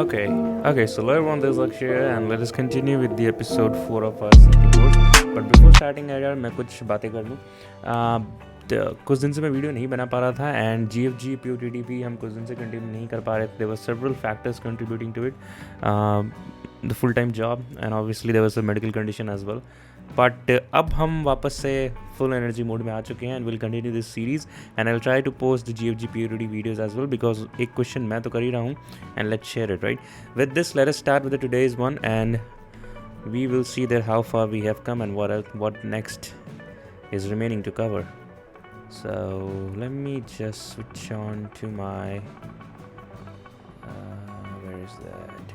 Okay, so hello everyone, this is Akshay and let us continue with the episode 4 of our CP course. But before starting यार मैं कुछ बातें कर लूँ. कुछ दिन से मैं वीडियो नहीं बना पा रहा था एंड GFG POTTP हम कुछ दिन से कंटिन्यू नहीं कर पा रहे थे. There were several factors contributing to it. The full-time job and obviously there was a medical condition as well. But अब हम वापस से फुल एनर्जी मोड में आ चुके हैं and will continue this series and I will try to post the GFG POTT videos as well because एक question मैं तो कर ही रहा हूँ and let's share it right. With this let us start with the today's one and we will see that how far we have come and what next is remaining to cover. So let me just switch on to my where is that?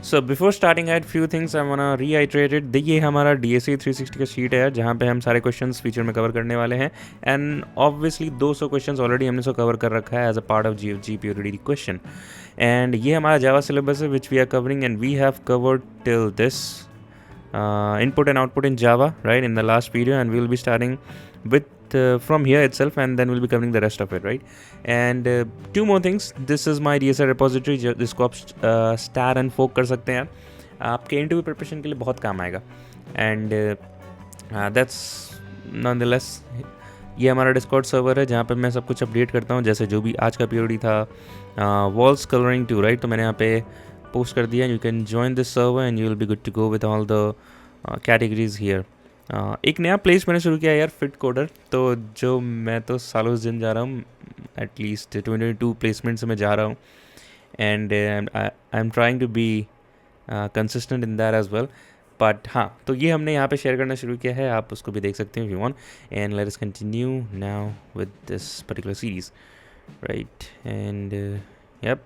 So before starting I had few things I wanna reiterate it. देखिए हमारा DSE 360 का sheet है जहाँ पे हम सारे questions feature में cover करने वाले हैं एंड ऑब्वियसली 200 क्वेश्चंस ऑलरेडी हमने सो कवर कर रखा है as a part of GFG POTT question. And ये हमारा जावा सिलेबस है which we are covering and we have covered till this input and output in Java right in the last video and we'll be starting with from here itself and then we'll be covering the rest of it right. And two more things, this is my DSI repository जिसको आप star and fork कर सकते हैं आपके interview preparation के लिए बहुत काम आएगा. एंड दैट्स नॉनदलेस ये हमारा डिस्कॉर्ड सर्वर है जहाँ पे मैं सब कुछ अपडेट करता हूँ जैसे जो भी आज का POD था वॉल्स कलरिंग टू राइट तो मैंने यहाँ पे पोस्ट कर दिया. You can join this server and you will be good to go with all the categories here. एक नया प्लेस मैंने शुरू किया यार फिट कोडर तो जो मैं तो सालों दिन जा रहा हूँ एटलीस्ट 22 प्लेसमेंट से मैं जा रहा हूँ and I am trying to be consistent in that as well. But हाँ तो ये हमने यहाँ पे शेयर करना शुरू किया है आप उसको भी देख सकते हैं if you want and let us continue now with this particular series right. And yep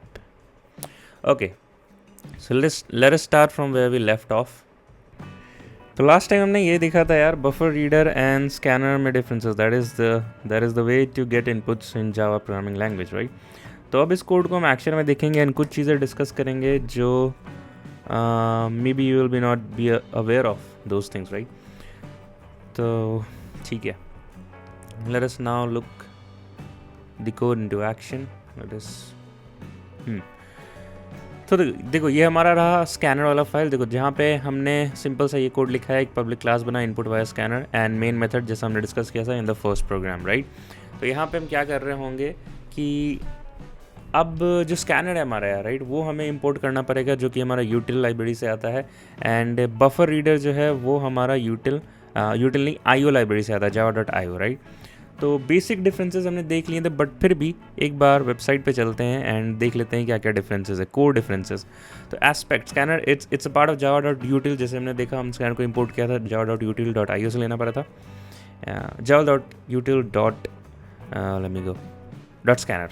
okay so let us start from where we left off. तो लास्ट टाइम हमने ये देखा था यार बफर रीडर एंड स्कैनर में differences that is the way to get inputs in Java programming language right. तो अब इस कोड को हम एक्शन में देखेंगे एंड कुछ चीज़ें डिस्कस करेंगे जो maybe you will be not be aware of those things right. तो ठीक है let us now look the code into action. let us तो देखो ये हमारा रहा स्कैनर वाला फाइल. देखो जहाँ पे हमने सिंपल सा ये कोड लिखा है एक पब्लिक क्लास बना input via scanner and main method जैसा हमने डिस्कस किया था in the first program right. तो यहाँ पे हम क्या कर रहे होंगे कि अब जो स्कैनर है हमारा यार राइट वो हमें इंपोर्ट करना पड़ेगा जो कि हमारा यूटिल लाइब्रेरी से आता है एंड बफर रीडर जो है वो हमारा यूटिल नहीं IO लाइब्रेरी से आता है java.io राइट. तो बेसिक डिफरेंसेस हमने देख लिए थे बट फिर भी एक बार वेबसाइट पे चलते हैं एंड देख लेते हैं क्या क्या डिफरेंसेस है कोर डिफरेंसेस. तो aspect scanner it's a part of java.util जैसे हमने देखा हम स्कैनर को इंपोर्ट किया था java.util.io से लेना पड़ा था java.util.scanner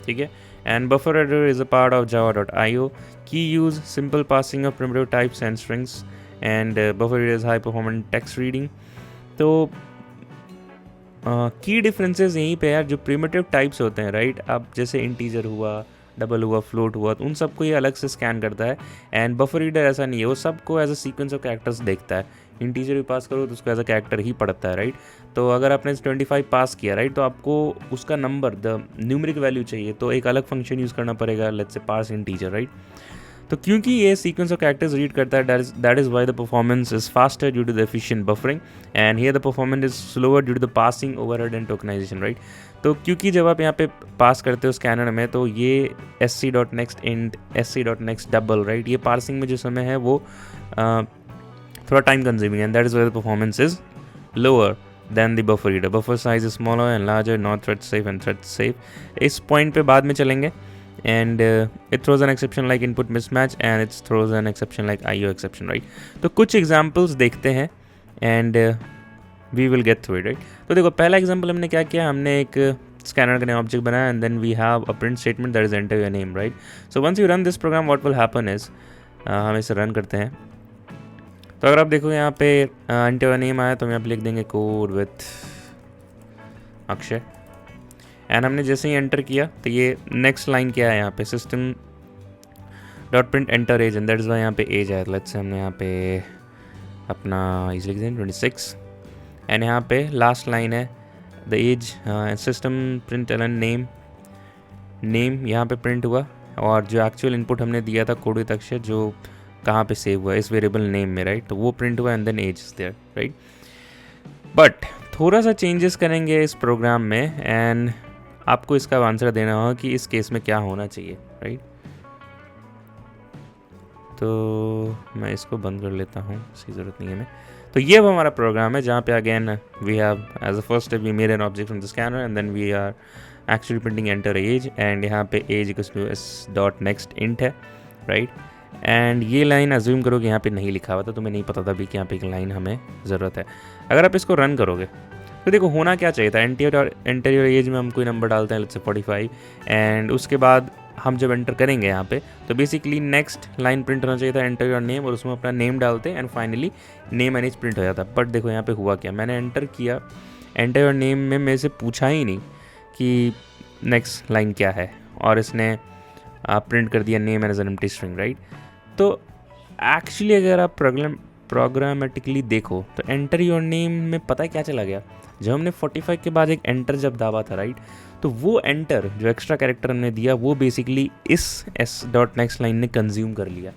ठीक है. And buffer reader is a part of java.io. की use simple passing of primitive types and strings and buffer reader is high performance text reading. तो की डिफरेंसेस यहीं पे यार जो प्रिमिटिव टाइप्स होते हैं राइट अब जैसे इंटीजर हुआ डबल हुआ फ्लोट हुआ तो उन सबको ये अलग से स्कैन करता है एंड बफर रीडर ऐसा नहीं है वो सबको as a sequence of characters देखता है. इंटीजर भी पास करो तो उसको एज अ कैरेक्टर ही पढ़ता है राइट. तो अगर आपने 25 पास किया राइट तो आपको उसका नंबर द न्यूमेरिक वैल्यू चाहिए तो एक अलग फंक्शन यूज़ करना पड़ेगा let's say parse integer right. तो क्योंकि ये सीक्वेंस ऑफ कैरेक्टर्स रीड करता है that is why the performance is faster due to the efficient buffering and here the performance is slower due to the parsing overhead and tokenization right. तो क्योंकि जब आप यहाँ पे पास करते हो स्कैनर में तो ये sc.next int sc.next double right ये पार्सिंग में जो समय है वो थोड़ा time consuming and that is why the performance is lower than the buffer reader. Buffer size is smaller and larger, not thread safe and thread safe. इस point पे बाद में चलेंगे and it throws an exception like input mismatch and it throws an exception like IO exception right. तो कुछ examples देखते हैं and we will get through it right. तो देखो पहला example हमने क्या किया हमने एक scanner का नया ऑब्जेक्ट बनाया and then we have a print statement that is enter your name right. So once you run this program what will happen is हम इसे रन करते हैं. तो अगर आप देखो यहाँ पे enter your name आया तो हम यहाँ पे लिख देंगे कोड विथ अक्षय एंड हमने जैसे ही एंटर किया तो ये नेक्स्ट लाइन क्या है यहाँ पे system dot print enter age and that is why यहाँ पे एज है. लेट्स से हमने यहाँ पे अपना एज लिख दें 26 एंड यहाँ पे लास्ट लाइन है द एज सिस्टम प्रिंट एलन नेम नेम यहाँ पे प्रिंट हुआ, और जो एक्चुअल इनपुट हमने दिया था कोड विद अक्षर जो कहाँ पे सेव हुआ इस वेरिएबल नेम में, राइट, तो वो प्रिंट हुआ and then age is there, right. But थोड़ा सा चेंजेस करेंगे इस प्रोग्राम में एंड आपको इसका आंसर देना होगा कि इस केस में क्या होना चाहिए, राइट। तो मैं इसको बंद कर लेता हूँ, इसकी ज़रूरत नहीं है मैं। तो ये वो हमारा प्रोग्राम है जहाँ पे again we have as a first step we made an object from the scanner and then we are actually printing enter age, and यहाँ पे age equals to s dot next int है, right. एंड ये line assume करो कि यहाँ पे नहीं लिखा हुआ था, तुम्हें नहीं पता था भी कि यहाँ पे एक लाइन हमें ज़रूरत है। अगर आप इसको रन करोगे तो देखो होना क्या चाहिए था, एंटर योर एज में हम कोई नंबर डालते हैं, लेट्स से 45, एंड उसके बाद हम जब एंटर करेंगे यहाँ पे तो बेसिकली नेक्स्ट लाइन प्रिंट होना चाहिए था एंटर योर नेम, और उसमें अपना नेम डालते and finally name and age print हो जाता। बट देखो यहाँ पे हुआ क्या, मैंने एंटर किया, एंटर योर नेम में मेरे से पूछा ही नहीं कि नेक्स्ट लाइन क्या है, और इसने प्रिंट कर दिया name as an empty string, right. तो एक्चुअली अगर आप प्रोग्रामेटिकली देखो तो एंटर योर नेम में पता है क्या चला गया, जब हमने 45 के बाद एक एंटर जब दाबा था, राइट, तो वो एंटर जो एक्स्ट्रा कैरेक्टर हमने दिया वो बेसिकली इस एस डॉट नेक्स्ट लाइन ने कंज्यूम कर लिया,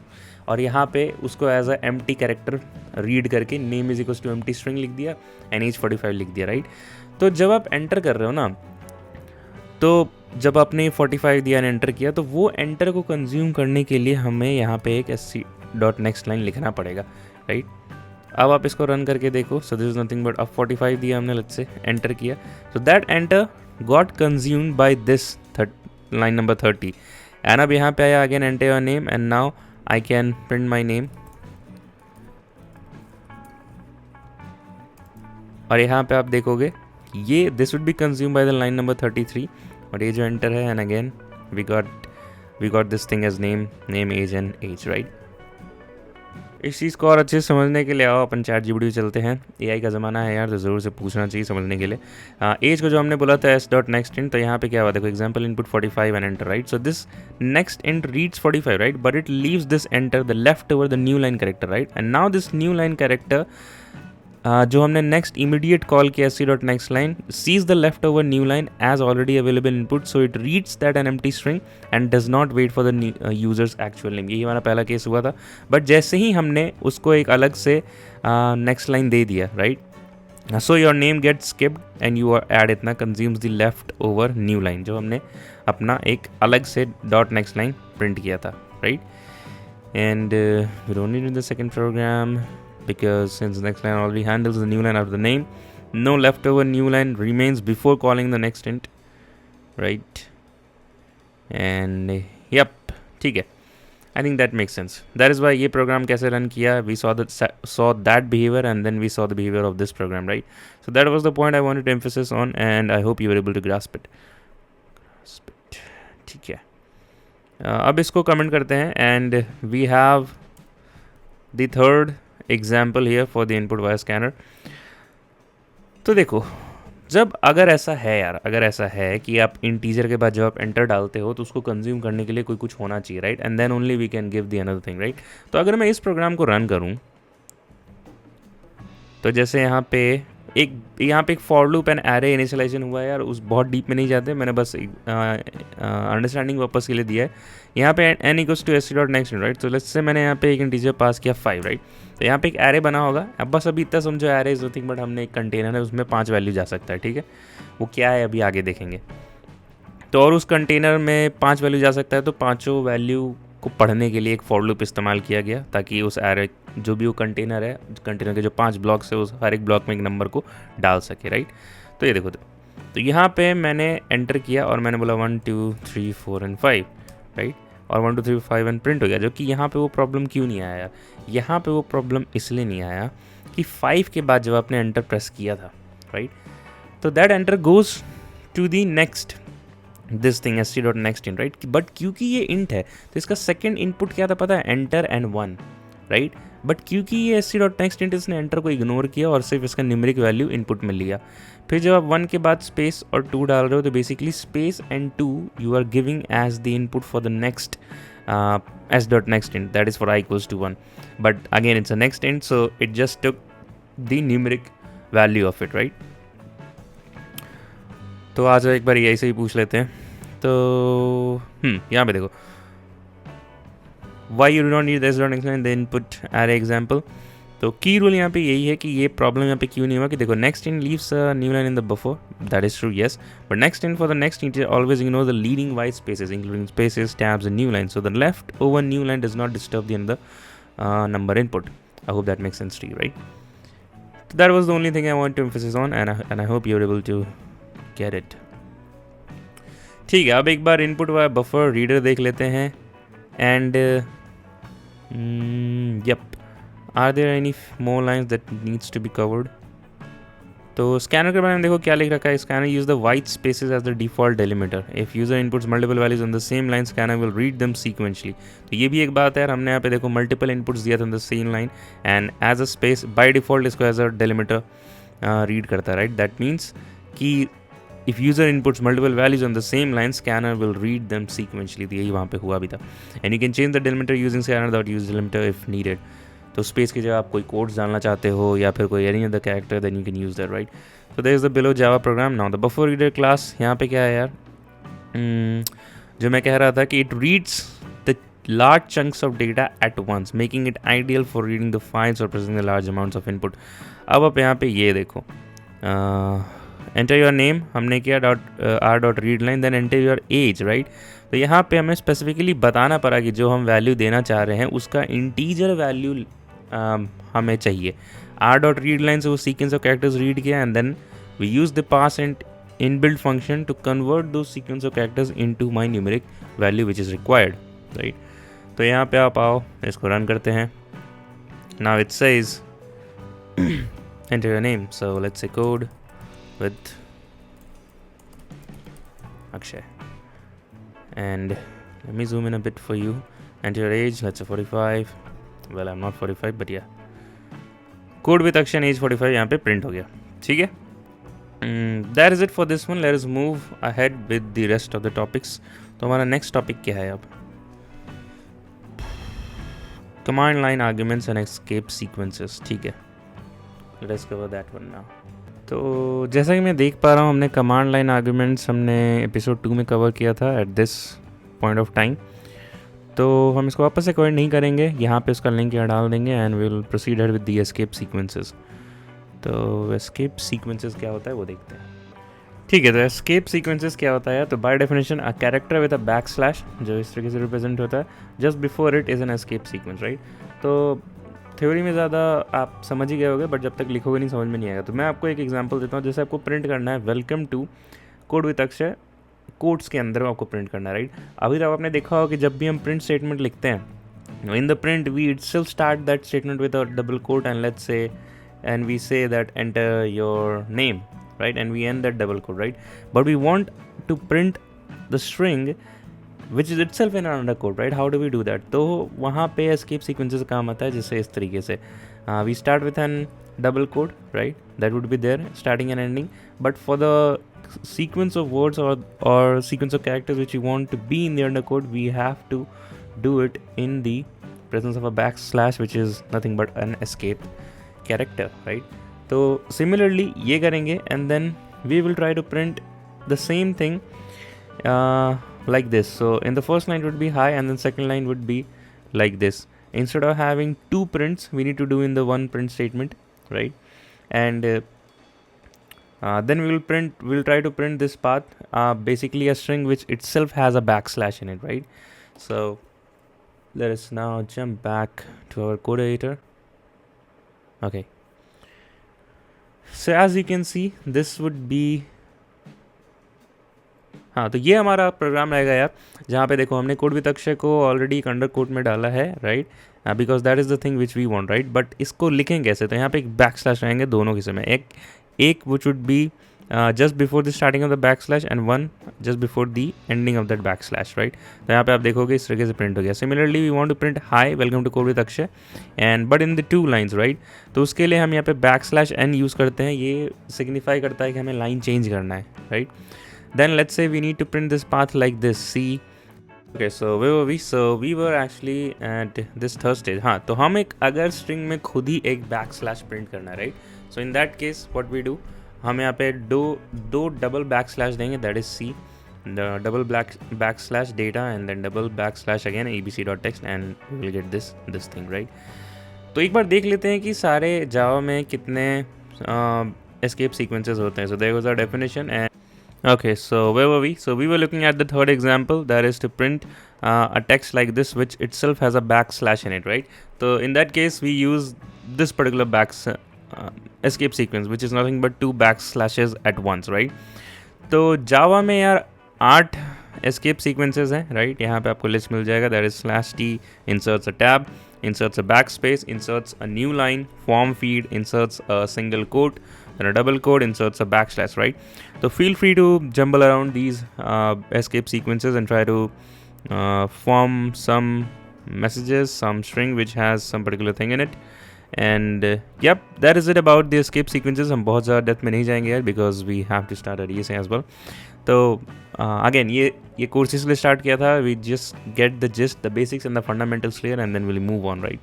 और यहाँ पे उसको as a empty character read करके name is equals to empty string लिख दिया एंड एज 45 लिख दिया, राइट। तो जब आप एंटर कर रहे हो ना, तो जब आपने 45 दिया एंड एंटर किया तो वो एंटर को कंज्यूम करने के लिए हमें यहाँ पे एक एस डॉट नेक्स्ट लाइन लिखना पड़ेगा, राइट। अब आप इसको रन करके देखो, so this is nothing but अब 45 दिया हमने, लेट्स से एंटर किया, so that enter got consumed by this line number 30, and अब यहाँ पे आया again enter your name and now I can print my name, और यहाँ पे आप देखोगे ये this would be consume by the line number 33, और ये जो एंटर है and again we got this thing as name age and age, right. इस चीज़ को और अच्छे से समझने के लिए आओ अपन चैट जीपीटी चलते हैं, एआई का ज़माना है यार, तो ज़रूर से पूछना चाहिए समझने के लिए। एज को जो हमने बोला था एस डॉट नेक्स्ट इंट, तो यहाँ पे क्या हुआ देखो, example input 45 and enter, right. So this next int reads 45, right, but it leaves this enter the left over the new line character, right, and now this new line character जो हमने next immediate call किया c dot next line sees the left over new line as already available input, so it reads that an empty string and does not wait for the users actual name. यही हमारा पहला case हुआ था, but जैसे ही हमने उसको एक अलग से नेक्स्ट लाइन दे दिया, right, so your name get skipped and you add इतना consumes the left over new line, जो हमने अपना एक अलग से डॉट नेक्स्ट लाइन प्रिंट किया था, right. And we don't need the second program because since the next line already handles the new line after the name, no leftover new line remains before calling the next int, right? And yep, ठीक है, I think that makes sense. That is why ये program कैसे run किया, we saw that behavior and then we saw the behavior of this program, right? So that was the point I wanted to emphasize on and I hope you were able to grasp it. ठीक है, अब इसको comment करते हैं and we have the third example here for the input via scanner. तो देखो, जब अगर ऐसा है यार, अगर ऐसा है कि आप इंटीजर के बाद जब आप एंटर डालते हो तो उसको कंज्यूम करने के लिए कोई कुछ होना चाहिए, right, and then only we can give the another thing, right. तो अगर मैं इस प्रोग्राम को रन करूं तो जैसे यहाँ पे एक for loop and array initialization हुआ है यार, उस बहुत डीप में नहीं जाते, मैंने बस अंडरस्टैंडिंग पर्पस के लिए दिया है। यहाँ पे n equals to s dot next, right. तो लेट्स से मैंने यहाँ पे एक इंटीजर पास किया 5, राइट। तो यहाँ पे एक एरे बना होगा, अब बस अभी इतना समझो एरे इज नथिंग बट हमने एक कंटेनर है उसमें 5 वैल्यू जा सकता है, ठीक है, वो क्या है अभी आगे देखेंगे। तो और उस कंटेनर में 5 वैल्यू जा सकता है, तो पाँचों वैल्यू को पढ़ने के लिए एक फॉर लूप इस्तेमाल किया गया ताकि उस एरे जो भी वो कंटेनर है, कंटेनर के जो 5 ब्लॉक्स है उस हर एक ब्लॉक में एक नंबर को डाल सके, राइट। तो ये देखो, तो यहाँ पे मैंने एंटर किया और मैंने बोला 1 2 3 4 एंड 5, राइट, और 1 2 3 5 एंड प्रिंट हो गया। जो कि यहाँ पे वो प्रॉब्लम क्यों नहीं आया, यहाँ पे वो प्रॉब्लम इसलिए नहीं आया कि 5 के बाद जब आपने एंटर प्रेस किया था, राइट, तो that enter goes to the next this thing s t dot next in, right. बट क्योंकि ये इंट है तो इसका सेकेंड इनपुट क्या था पता है, एंटर एंड 1, राइट। बट क्योंकि ये S t dot next int इसने एंटर को इग्नोर किया और सिर्फ इसका न्यूमेरिक वैल्यू इनपुट में लिया। फिर जब आप 1 के बाद स्पेस और 2 डाल रहे हो तो basically space and 2 you are giving as the input for the next s dot next int, that is for i equals to 1, but again it's a next int, so it just took the numeric value of it, right. तो आज एक बार यही से ही पूछ लेते हैं। तो यहाँ पे देखो, why you do not need this dot explain the input array example. तो की रूल यहाँ पे यही है कि ये प्रॉब्लम यहाँ पे क्यों नहीं हुआ कि देखो next in leaves new line in the buffer, that is true yes, but next in for the next integer always ignore the leading white spaces including spaces, tabs and new line, so the left over new line does not disturb the अंदर number input. I hope that makes sense to you, right? So that was the only thing I want to emphasize on, and I hope you're able to get it. ठीक है, अब एक बार input वाला buffer reader देख लेते हैं and yup, are there any more lines that needs to be covered. तो स्कैनर के बारे में देखो क्या लिख रखा है, scanner use the white spaces as the default delimiter, if user inputs multiple values on the same line scanner will read them sequentially. तो ये भी एक बात है यार, हमने यहाँ पे देखो मल्टीपल इनपुट्स दिया था on the same line and as a space by default इसको एज अ डेलिमीटर रीड करता है, राइट। दैट मीन्स कि if user inputs multiple values on the same line scanner will read them sequentially. तो यही वहाँ पे हुआ भी था, and you can change the delimiter using scanner dot use delimiter if needed. तो स्पेस की जगह आप कोई कोड्स डालना चाहते हो या फिर कोई any other character, then you can use that, right. So there is the below Java program. Now the buffer reader class, यहाँ पे क्या है यार, जो मैं कह रहा था कि it reads the large chunks of data at once, making it ideal for reading the files or processing the large amounts of input. अब आप यहाँ पे ये देखो, enter your name हमने किया r.readline, then enter your age, right। तो यहाँ पे हमें स्पेसिफिकली बताना पड़ा कि जो हम वैल्यू देना चाह रहे हैं उसका इंटीजर वैल्यू हमें चाहिए। r.readline से वो सीक्वेंस ऑफ कैरेक्टर्स रीड किया and then we use the parse and inbuilt function to convert दो sequence of characters into my numeric value which is required, right. तो यहाँ पे आप आओ, इसको रन करते हैं। Now it says enter your name, so let's say code with Akshay and let me zoom in a bit for you. Enter your age, let's say 45. Well, I'm not 45, but yeah. Code with action age 45 यहाँ पे print हो गया, ठीक है। That is it for this one. Let us move ahead with the rest of the topics. तो हमारा next topic क्या है अब? Command line arguments and escape sequences, ठीक है। Let us cover that one now. तो जैसा कि मैं देख पा रहा हूँ, हमने कमांड लाइन आर्ग्यूमेंट्स हमने एपिसोड 2 में कवर किया था at this point of time. तो हम इसको वापस से कवर नहीं करेंगे, यहाँ पे उसका लिंक यहाँ डाल देंगे and we will proceed with the escape sequences. तो एस्केप सीक्वेंसेस क्या होता है वो देखते हैं, ठीक है। तो एस्केप सीक्वेंसेस क्या होता है, तो by definition a character with a back slash जो इस तरीके से रिप्रेजेंट होता है just before it is an escape sequence, right. तो थ्योरी में ज़्यादा आप समझ ही गए होगे, बट जब तक लिखोगे नहीं समझ में नहीं आएगा। तो मैं आपको एक एग्जांपल देता हूँ, जैसे आपको प्रिंट करना है welcome to code with Akshay, codes के अंदर आपको प्रिंट करना है, राइट। अभी तक आपने देखा होगा कि जब भी हम प्रिंट स्टेटमेंट लिखते हैं, in the print we itself start that statement with a double quote and let's say and we say that enter your name, right, and we and that double quote, right. But we want to print the string which is itself in another code, right? How do we do that? तो वहाँ पे escape sequences का काम आता है, जैसे इस तरीके से we start with an double quote, right? That would be there starting and ending, but for the sequence of words or sequence of characters which we want to be in the undercode, we have to do it in the presence of a backslash, which is nothing but an escape character, right? तो similarly ये करेंगे and then we will try to print the same thing like this. So in the first line would be hi and then second line would be like this. Instead of having two prints, we need to do in the one print statement, right? And then we'll try to print this path, basically a string which itself has a backslash in it, right? So let us now jump back to our code editor. Okay, so as you can see, this would be हाँ, तो ये हमारा programme रहेगा यार, जहाँ पे देखो हमने कोड विद अक्षय को ऑलरेडी एक अंडर कोट में डाला है, right, because that is the thing which we want, right. बट इसको लिखेंगे कैसे, तो यहाँ पे एक बैक स्लैश रहेंगे दोनों के समय, एक which would be just before the starting of the back slash and one just before the ending of that back slash, right. तो यहाँ पे आप देखोगे इस तरीके से प्रिंट हो गया। Similarly we want to print hi welcome to code with Akshay and but in the two lines, right. तो उसके लिए हम यहाँ पे बैक स्लैश एन यूज़ करते हैं, ये सिग्निफाई करता है कि हमें लाइन चेंज करना है, right. Then let's say we need to print this path like this, see. Okay, so where were we? So we were actually at this third stage. हाँ, तो हम एक अगर string में खुद ही एक backslash print करना है, right? So in that case, what we do, हम यहाँ पे दो double backslash देंगे, that is C. the double backslash data and then double backslash again abc.text and we will get this thing, right? तो एक बार देख लेते हैं कि सारे जावा में कितने एस्केप सीक्वेंसेस होते हैं. So there was our definition. And okay, so where were we? So we were looking at the third example, that is to print a text like this which itself has a backslash in it, right? So in that case we use this particular escape sequence which is nothing but 2 backslashes at once, right? तो जावा में यार 8 escape sequences हैं, right? यहाँ पे आपको list मिल जाएगा. that is /t inserts a tab, inserts a backspace, inserts a new line, form feed, inserts a single quote, then a double quote, inserts a backslash, right? So feel free to jumble around these escape sequences and try to form some messages, some string which has some particular thing in it. And yep, that is it about the escape sequences. हम बहुत ज़्यादा depth में नहीं जाएंगे यार because we have to start our DSA as well. तो again ये course इसलिए स्टार्ट किया था, we just get the gist, the basics and the fundamentals clear and then we'll move on, right?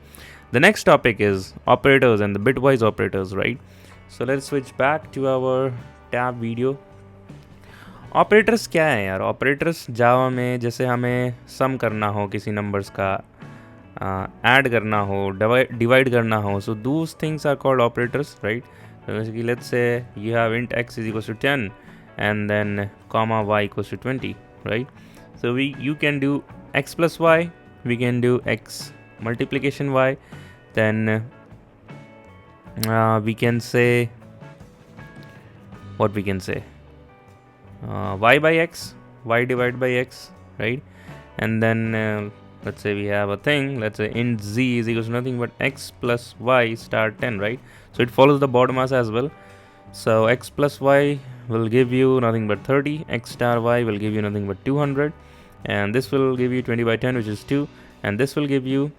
The next topic is operators and the bitwise operators, right? So let's switch back to our tab video. Operators क्या है यार? Operators जावा में जैसे हमें सम करना हो किसी numbers का, ऐड करना हो, डिवाइड करना हो, so those things are called operators, right? So basically let's say you have int x is equals to 10 and then comma y equals to 20, right? So you can do x plus y, we can do x multiplication y, then we can say what we can say y by x, y divided by x, right? And then let's say we have a thing, let's say int z is equals to nothing but x plus y star 10, right? So it follows the BODMAS as well. So x plus y will give you nothing but 30, x star y will give you nothing but 200, and this will give you 20 by 10 which is 2, and this will give you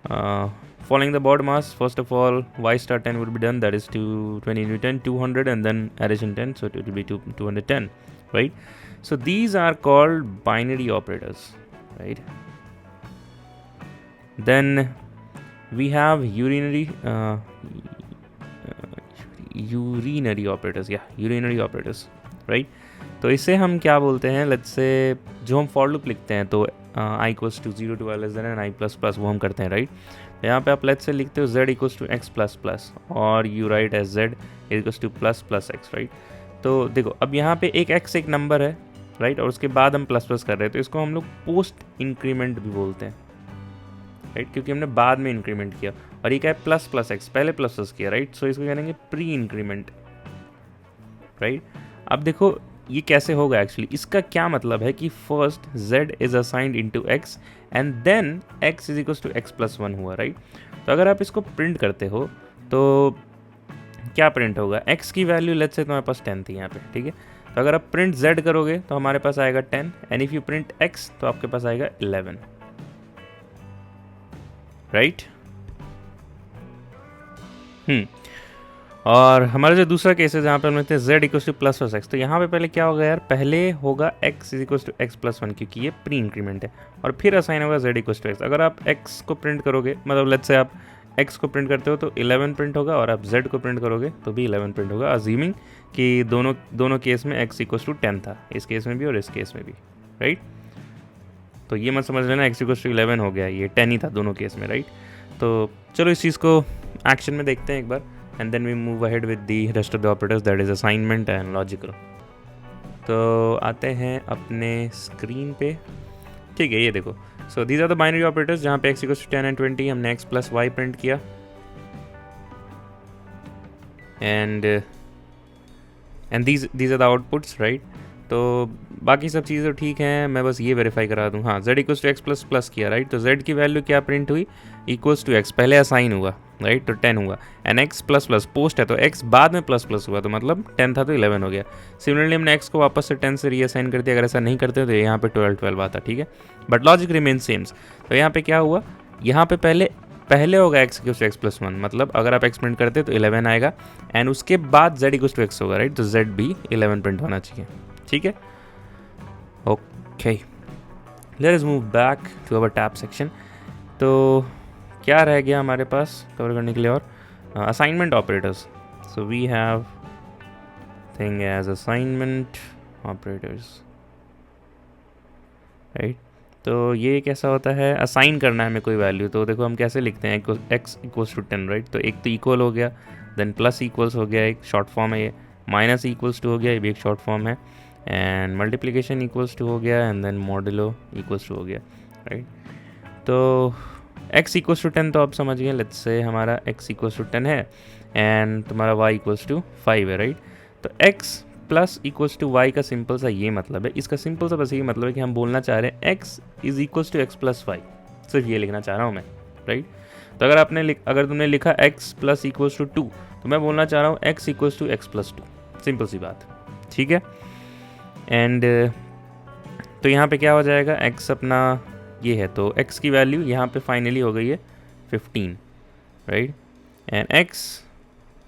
following the BODMAS, first of all y star 10 will be done, that is 20 into 10, 200, and then addition 10, so it will be 210, right? So these are called binary operators, right? Then we have urinary operators, urinary operators, right? तो इसे हम क्या बोलते हैं? Let's से जो हम for loop लिखते हैं तो i equals to 0 to l and i plus plus वो हम करते हैं, राइट? यहाँ पे आप लेट्स से लिखते हो z equals to x plus plus और you write as z equals to plus plus x, right? तो देखो अब यहाँ पे एक x एक नंबर है, राइट? और उसके बाद हम प्लस प्लस कर रहे हैं तो इसको हम लोग पोस्ट इंक्रीमेंट भी बोलते हैं, राइट? क्योंकि हमने बाद में इंक्रीमेंट किया. और ये क्या है? प्लस प्लस एक्स, पहले प्लस प्लस किया, राइट? सो इसको कहेंगे प्री इंक्रीमेंट, राइट? अब देखो ये कैसे होगा एक्चुअली, इसका क्या मतलब है कि first z is assigned into x and then x is equals to x plus 1 हुआ, राइट? तो अगर आप इसको प्रिंट करते हो तो क्या प्रिंट होगा? x की वैल्यू लेट्स से तुम्हारे पास 10 थी यहाँ पे, ठीक है? तो अगर आप प्रिंट z करोगे तो हमारे पास आएगा 10 and if you print x तो आपके पास आएगा 11, राइट? और हमारा जो दूसरा केस है जहाँ पे हम लिखते हैं z equals to plus plus x, तो यहाँ पे पहले क्या होगा यार? पहले होगा x is equals to x plus 1 क्योंकि ये प्री इंक्रीमेंट है, और फिर असाइन होगा z इक्वल्स टू एक्स. अगर आप x को प्रिंट करोगे, मतलब लेट्स से आप x को प्रिंट करते हो तो 11 प्रिंट होगा, और आप z को प्रिंट करोगे तो भी 11 प्रिंट होगा, अज्यूमिंग कि दोनों केस में x इक्वल्स टू 10 था, इस केस में भी और इस केस में भी, राइट? तो ये मत समझ लेना x इक्वल्स टू 11 हो गया, ये 10 ही था दोनों केस में, राइट? तो चलो इस चीज़ को एक्शन में देखते हैं एक बार, and then we move ahead with the rest of the operators, that is assignment and logical. तो आते हैं अपने स्क्रीन पे, ठीक है? ये देखो, so these are the binary operators जहाँ पे x इक्वल्स टू 10 एंड 20 हमने x प्लस वाई प्रिंट किया, and these are the outputs, right? तो बाकी सब चीज़ें ठीक हैं, मैं बस ये वेरीफाई करा दूँ. हाँ, z equals to x plus plus किया, राइट? तो z की वैल्यू क्या प्रिंट हुई? इक्वल्स टू x, पहले असाइन हुआ, राइट? तो 10 हुआ, and x plus plus post है तो x बाद में प्लस प्लस हुआ, तो मतलब 10 था तो 11 हो गया. सिमिलरली हमने x को वापस से 10 से रीअसाइन कर दिया. अगर ऐसा नहीं करते तो यहाँ पे 12 आता, ठीक है? But logic remain same. तो यहाँ पे क्या हुआ? यहाँ पे पहले होगा x equals to x plus 1, मतलब अगर आप x प्रिंट करते तो 11 आएगा, एंड उसके बाद z इक्वल्स टू x होगा, राइट? तो z भी 11 प्रिंट होना चाहिए, ठीक है? Okay, let us move back to our tab section. तो क्या रह गया हमारे पास कवर करने के लिए? और assignment operators. So we have thing as assignment operators. Right. तो ये कैसा होता है, असाइन करना है हमें कोई वैल्यू, तो देखो हम कैसे लिखते हैं, एक्स इक्वल्स टू 10, राइट। तो एक तो इक्वल हो गया, देन प्लस इक्वल्स हो गया, एक शॉर्ट फॉर्म है ये, माइनस इक्वल्स टू हो गया, ये भी एक शॉर्ट फॉर्म है, एंड मल्टीप्लिकेशन इक्वल्स टू हो गया, and then modulo equals to हो गया, राइट। तो x इक्वल्स टू 10 तो आप समझ गए, लेट्स से हमारा x इक्वल्स टू 10 है एंड तुम्हारा y इक्वल्स टू 5 है, राइट। तो x plus equals to y का सिंपल सा ये मतलब है, इसका सिंपल सा बस ये मतलब है कि हम बोलना चाह रहे हैं x is equals to x plus y, सिर्फ ये लिखना चाह रहा हूँ मैं, राइट। तो अगर तुमने लिखा x प्लस इक्वल्स टू 2, तो मैं बोलना चाह रहा हूँ x equals to x plus 2, simple सी बात, ठीक है। एंड तो यहाँ पे क्या हो जाएगा, x अपना ये है, तो x की वैल्यू यहाँ पे फाइनली हो गई है 15, right. And x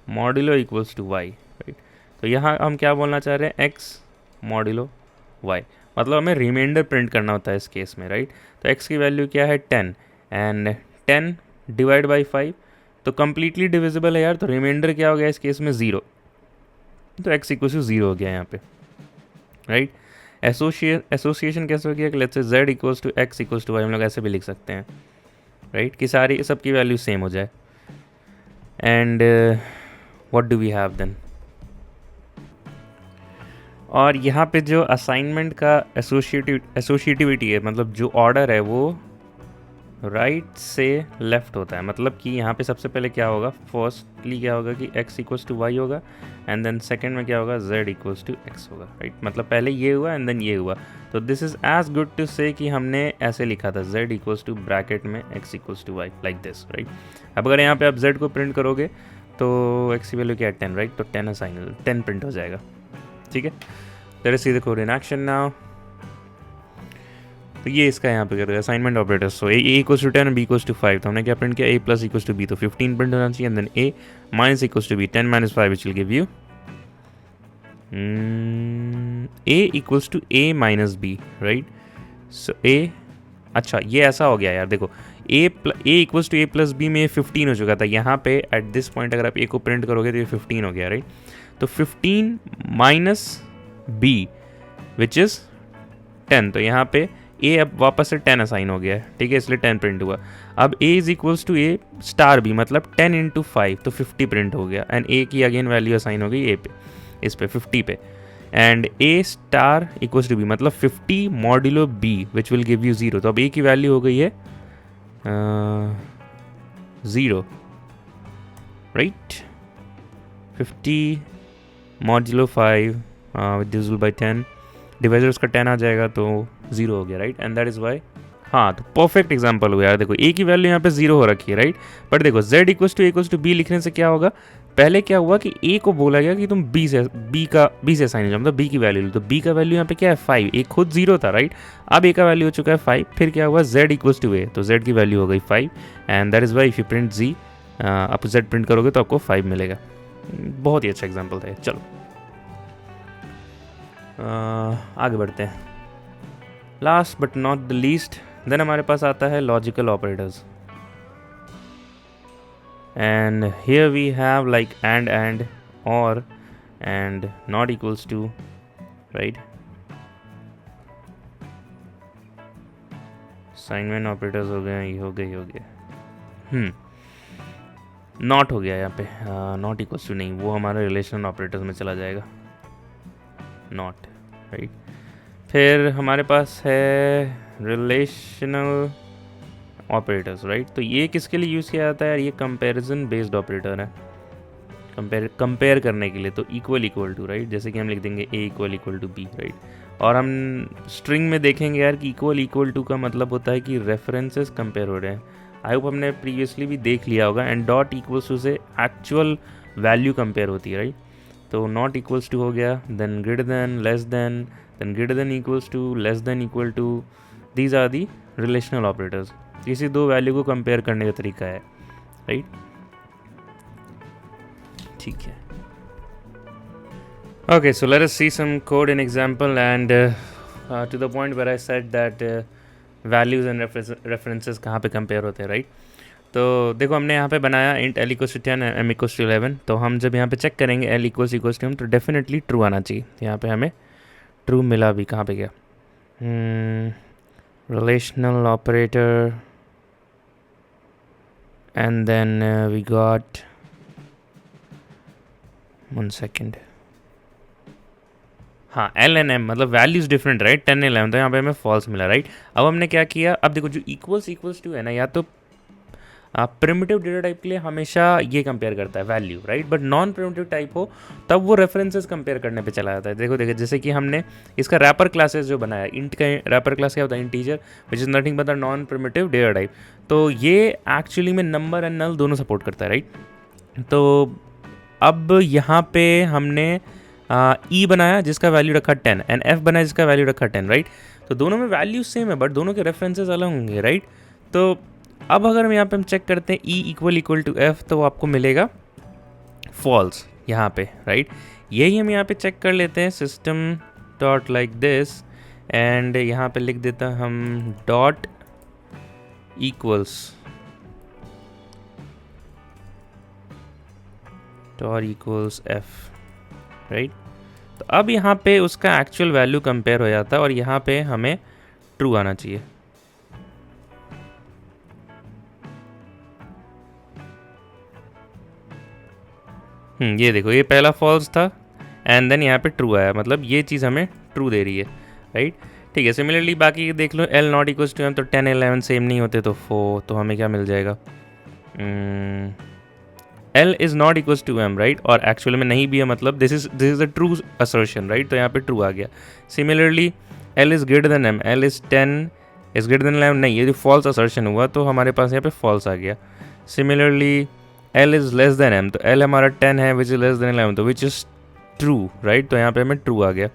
modulo equals to y, right. तो यहाँ हम क्या बोलना चाह रहे हैं, x मॉड्यूलो y, मतलब हमें रिमाइंडर प्रिंट करना होता है इस केस में, राइट। तो x की वैल्यू क्या है 10, एंड 10 डिवाइड बाई 5, तो कम्प्लीटली डिविजिबल है यार, तो रिमाइंडर क्या हो गया इस केस में 0, तो x इक्वल्स टू 0 हो गया यहाँ पे, राइट। एसोसिएशन कैसे हो गया कि let's say z equals to x equals to y, हम लोग ऐसे भी लिख सकते हैं, राइट, कि सारी सबकी वैल्यू सेम हो जाए। And what do we have then, और यहाँ पे जो असाइनमेंट का एसोसिएटिविटी है, मतलब जो ऑर्डर है वो राइट से लेफ्ट होता है, मतलब कि यहाँ पे सबसे पहले क्या होगा, फर्स्टली क्या होगा कि x इक्वल्स टू वाई होगा, एंड देन सेकंड में क्या होगा, z इक्वल्स टू एक्स होगा, राइट। मतलब पहले ये हुआ एंड देन ये हुआ, तो this is as good to say कि हमने ऐसे लिखा था z इक्वल्स टू ब्रैकेट में x equals to y, like this, right. अब अगर यहाँ पे आप z को प्रिंट करोगे तो x की वैल्यू क्या है 10, राइट, तो 10 असाइन 10 प्रिंट हो जाएगा, ठीक है। Let us see the code in action now. तो ये इसका यहाँ पे कर रहा है assignment operators, so a equals to 10 और बी इक्वल्स टू 5, तो हमने क्या प्रिंट किया, a plus equals to b, तो 15 प्रिंट होना चाहिए, and then a minus equals to b 10 minus 5 which will give you a equals to a minus b, right. So a, अच्छा ये ऐसा हो गया यार, देखो a equals to a plus b में 15 हो चुका था, यहाँ पे एट दिस पॉइंट अगर आप a को प्रिंट करोगे तो ये 15 हो गया, राइट। तो 15 माइनस b विच इज़ 10, तो यहाँ पे a अब वापस से 10 असाइन हो गया है, ठीक है, इसलिए 10 प्रिंट हुआ। अब a is equals to a star b, मतलब 10 इंटू 5, तो 50 प्रिंट हो गया, एंड a की अगेन वैल्यू असाइन हो गई a पे, इस पे 50 पे, and a star equals to b, मतलब 50 modulo b which will give you 0, तो अब a की वैल्यू हो गई है 0, right. 50 modulo 5 divisible by 10, divisor उसका 10 आ जाएगा तो 0 हो गया, right. And that is Y, हाँ, तो परफेक्ट एग्जांपल हुआ यार, देखो a की वैल्यू यहाँ पे 0 हो रखी है, राइट। बट देखो z इक्वल्स टू b लिखने से क्या होगा, पहले क्या हुआ कि a को बोला गया कि तुम b से साइन हो जाओ, मतलब b की वैल्यू लो, तो b का वैल्यू यहाँ पे क्या है 5, a खुद 0 था, राइट। अब a का वैल्यू हो चुका है 5, फिर क्या हुआ z इक्वल्स टू a, तो z की वैल्यू हो गई 5, and that is Y if you print z, आप z प्रिंट करोगे तो आपको 5 मिलेगा। बहुत ही अच्छा एग्जाम्पल था, चलो आगे बढ़ते हैं। Last but not the least, then हमारे पास आता है logical operators, and here we have like and or and not equals to, right. Assignment operators हो गए, ये हो गए, नॉट हो गया यहाँ पे, नॉट इक्वल्स टू नहीं, वो हमारे रिलेशनल ऑपरेटर्स में चला जाएगा, नॉट, राइट। फिर हमारे पास है रिलेशनल ऑपरेटर्स, राइट। तो ये किसके लिए यूज़ किया जाता है यार, ये कंपैरिजन बेस्ड ऑपरेटर है, कंपेयर करने के लिए, तो इक्वल टू, राइट। जैसे कि हम लिख देंगे a equal to b, right. और हम स्ट्रिंग में देखेंगे यार कि इक्वल टू का मतलब होता है कि रेफरेंसेस कंपेयर हो रहे हैं, आई होप हमने प्रीवियसली भी देख लिया होगा, एंड डॉट इक्वल्स टू से एक्चुअल वैल्यू कंपेयर होती है, राइट। तो नॉट इक्वल्स टू हो गया, then greater than, less than greater than equals to, less than equal to, these are the relational operators. किसी दो वैल्यू को कंपेयर करने का तरीका है, राइट, ठीक है। Okay, so let us see some code in example, and to the point where I said that values and references कहाँ पे कंपेयर होते हैं, राइट। तो देखो हमने यहाँ पे बनाया int l equals to 10 m equals to 11, तो हम जब यहाँ पे चेक करेंगे l इक्वल्स टू हम, तो डेफिनेटली ट्रू आना चाहिए, यहाँ पे हमें ट्रू मिला भी, कहाँ पे गया, relational operator, and then we got, one second, हाँ एल एन एम मतलब वैल्यूज डिफरेंट राइट, 10 11, तो यहाँ पे हमें फॉल्स मिला राइट। अब हमने क्या किया, अब देखो जो इक्वल्स टू है ना, या तो प्रिमिटिव डेटा टाइप के लिए हमेशा ये कंपेयर करता है value right, but non primitive type हो तब वो रेफरेंसेस कंपेयर करने पे चला जाता है। देखो जैसे कि हमने इसका रैपर क्लासेस जो बनाया, इंट का रैपर क्लास क्या होता है, integer which is nothing but the non primitive data type. तो ये एक्चुअली में नंबर एंड नल दोनों सपोर्ट करता है राइट। तो अब यहाँ पे हमने ई बनाया जिसका वैल्यू रखा 10 एंड एफ बनाया जिसका वैल्यू रखा 10 राइट। तो दोनों में वैल्यूज सेम है बट दोनों के रेफरेंसेस अलग होंगे राइट। तो अब अगर हम यहाँ पे हम चेक करते हैं ई इक्वल टू एफ, तो आपको मिलेगा फॉल्स यहाँ पे राइट। यही हम यहाँ पे चेक कर लेते हैं, system dot like this, and यहाँ पे लिख देता हम डॉट इक्वल्स एफ राइट। तो अब यहाँ पे उसका एक्चुअल वैल्यू कंपेयर हो जाता है और यहाँ पे हमें ट्रू आना चाहिए। ये देखो ये पहला फॉल्स था एंड देन यहाँ पे ट्रू आया, मतलब ये चीज़ हमें ट्रू दे रही है राइट। ठीक है, सिमिलरली बाकी देख लो, L not equals to M, तो 10 11 सेम नहीं होते तो 4, तो हमें क्या मिल जाएगा, L is not equals to M right, और एक्चुअल में नहीं भी है, मतलब this is the true assertion right, तो यहाँ पे ट्रू आ गया। Similarly L is greater than M, L is 10 is greater than M, नहीं, ये जो फॉल्स असर्शन हुआ तो हमारे पास यहाँ पे फॉल्स आ गया। Similarly L is less then M, तो L हमारा 10 है विच इज़ लेस देन 11, तो विच इज़ ट्रू राइट, तो यहाँ पे हमें ट्रू आ गया।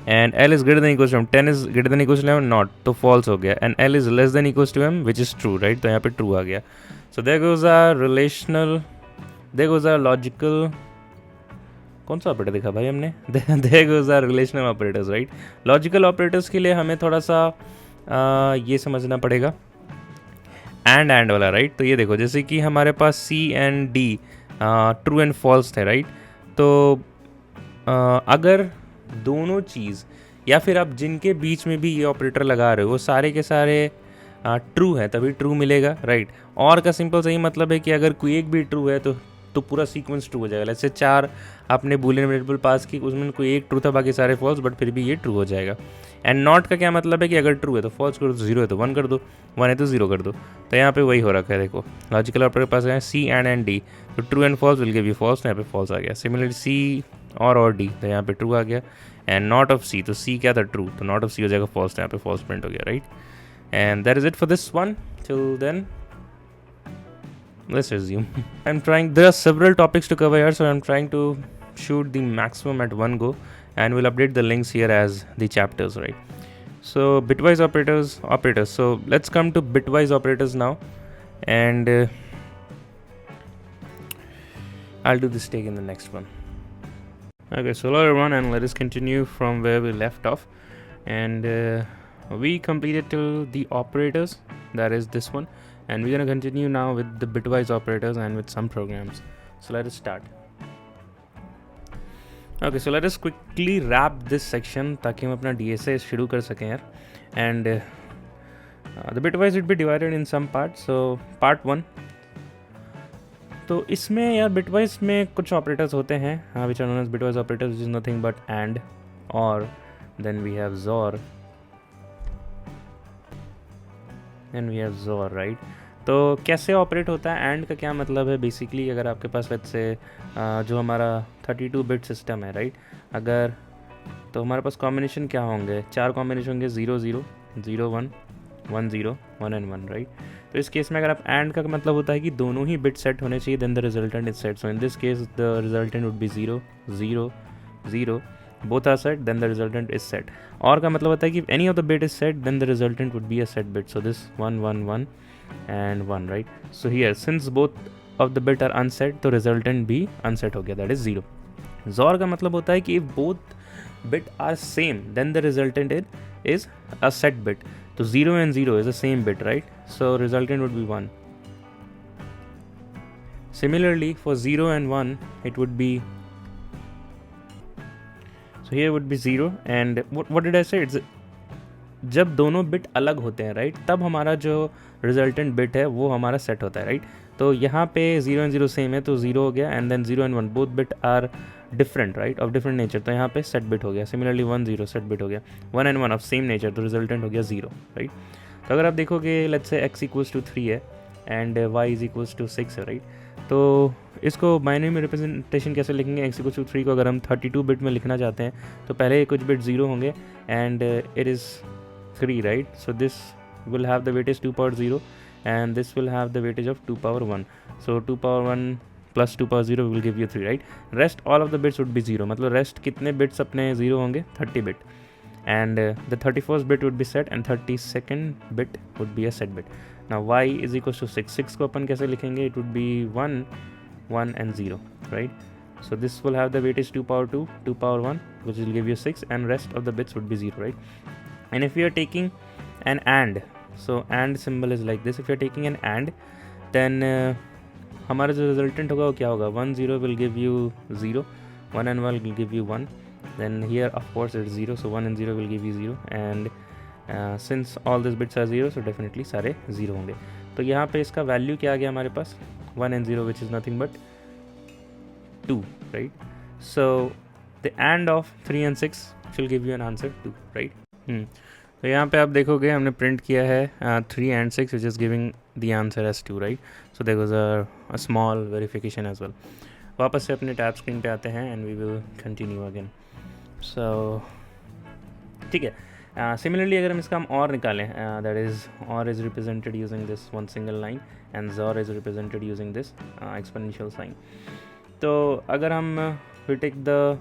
And L is greater than equals to M, 10 is greater than equals to 11 not, तो फॉल्स हो गया। And L is less than equals to M which is true right, तो यहाँ पे ट्रू आ गया। So there goes our relational, there goes our logical, कौन सा ऑपरेटर देखा भाई हमने, there goes our relational operators right. Logical operators के लिए हमें थोड़ा सा ये समझना पड़ेगा एंड वाला राइट। तो ये देखो जैसे कि हमारे पास C and D true and false थे राइट। तो अगर दोनों चीज़ या फिर आप जिनके बीच में भी ये ऑपरेटर लगा रहे हो वो सारे के सारे ट्रू है तभी ट्रू मिलेगा राइट। और का सिंपल सही मतलब है कि अगर कोई एक भी ट्रू है तो पूरा सीक्वेंस ट्रू हो जाएगा। जैसे 4 आपने बूलियन वेरिएबल पास की, उसमें कोई एक ट्रू था बाकी सारे फॉल्स, बट फिर भी ये ट्रू हो जाएगा। एंड नॉट का क्या मतलब है कि अगर ट्रू है तो फॉल्स कर दो, 0 है तो 1 कर दो, 1 है तो 0 कर दो। तो यहाँ पे वही हो रखा है, देखो लॉजिकल ऑपरेटर के पास है सी एंड डी, तो true and false will give you false, यहाँ पे फॉल्स आ गया। सिमिलरली सी और डी, तो यहाँ पे ट्रू आ गया। एंड नॉट ऑफ सी, तो सी क्या था ट्रू, तो नॉट ऑफ सी हो जाएगा फॉल्स, तो यहाँ पे फॉल्स प्रिंट हो गया right. And that is it for this one, till then let's resume. I'm trying, there are several topics to cover here, so I'm trying to shoot the maximum at one go, and we'll update the links here as the chapters right. So bitwise operators, so let's come to bitwise operators now, and I'll do this take in the next one. Okay, so hello everyone, and let us continue from where we left off, and we completed till the operators, that is this one, and we're going to continue now with the bitwise operators and with some programs. So let us start. Okay, so let us quickly wrap this section ताकि हम अपना DSA शुरू कर सकें यार. And the bitwise would be divided in some parts. So part 1, तो इसमें यार bitwise में कुछ operators होते हैं which are known as bitwise operators, which is nothing but and, or, then we have XOR, and we have XOR right. तो कैसे operate होता है एंड का क्या मतलब है, बेसिकली अगर आपके पास लेट्स से जो हमारा 32 बिट सिस्टम है राइट, अगर तो हमारे पास कॉम्बिनेशन क्या होंगे, 4 कॉम्बिनेशन होंगे, 0 0 0 1 1 0 1 एंड 1 राइट। तो इस केस में अगर आप एंड का मतलब होता है कि दोनों ही बिट सेट होने चाहिए, then the resultant is set. So in this case the resultant would be 0 0 0, both are set, then the resultant is set. और का मतलब होता है कि if any of the bit is set, then the resultant would be a set bit. So this 1 1 1 and 1 right. So here since both of the bit are unset, तो resultant भी unset हो गया, that is 0. XOR का मतलब होता है कि if both bit are same, then the resultant is a set bit. तो 0 and 0 is the same bit right. So resultant would be 1. Similarly for 0 and 1 it would be, so here would be 0 and what did I say, it's जब दोनों bit अलग होते हैं right, तब हमारा जो resultant bit है वो हमारा सेट होता है राइट। तो यहाँ पे 0 एंड 0 सेम है तो 0 हो गया, and then 0 and 1 both bit are different right, of different nature, तो यहाँ पे सेट बिट हो गया। सिमिलरली 1 0 सेट बिट हो गया, 1 एंड 1 ऑफ सेम नेचर, तो रिजल्टेंट हो गया 0 राइट। तो अगर आप देखोगे let's say x equals to 3 है and y is equals to 6 है राइट, तो इसको बाइनरी में रिप्रेजेंटेशन कैसे लिखेंगे? x इक्वल्स टू 3 को अगर हम 32 बिट में लिखना चाहते हैं तो पहले कुछ बिट 0 होंगे and it is 3 right, so this will have the weightage 2 power 0 and this will have the weightage of 2 power 1, so 2 power 1 plus 2 power 0 will give you 3 right. Rest all of the bits would be 0, मतलब rest कितने bits अपने 0 होंगे? 30 bit, and the 31st bit would be set and 32nd bit would be a set bit. Now y is equals to 6, 6 को अपन कैसे लिखेंगे? It would be 1 1 and 0 right, so this will have the weightage 2 power 2 2 power 1 which will give you 6 and rest of the bits would be 0 right. And if we are taking an AND, so AND symbol is like this, if you are taking an AND then हमारा जो resultant होगा वो क्या होगा? 1 0 will give you 0, 1 and 1 will give you 1, then here of course it's 0, so 1 and 0 will give you 0, and since all these bits are 0 so definitely सारे 0 होंगे। तो यहाँ पे इसका वैल्यू क्या आ गया हमारे पास? 1 and 0 which is nothing but 2 right, so the AND of 3 and 6 will give you an answer 2 right. तो यहाँ पे आप देखोगे हमने प्रिंट किया है 3 and 6 which is giving the answer as 2 right, so there was a small verification as well. वापस से अपने टैब स्क्रीन पे आते हैं and we will continue again. so ठीक है, सिमिलरली अगर हम इसका हम और निकालें, that is or is represented using this one single line and xor is represented using this exponential sign. तो अगर हम we take the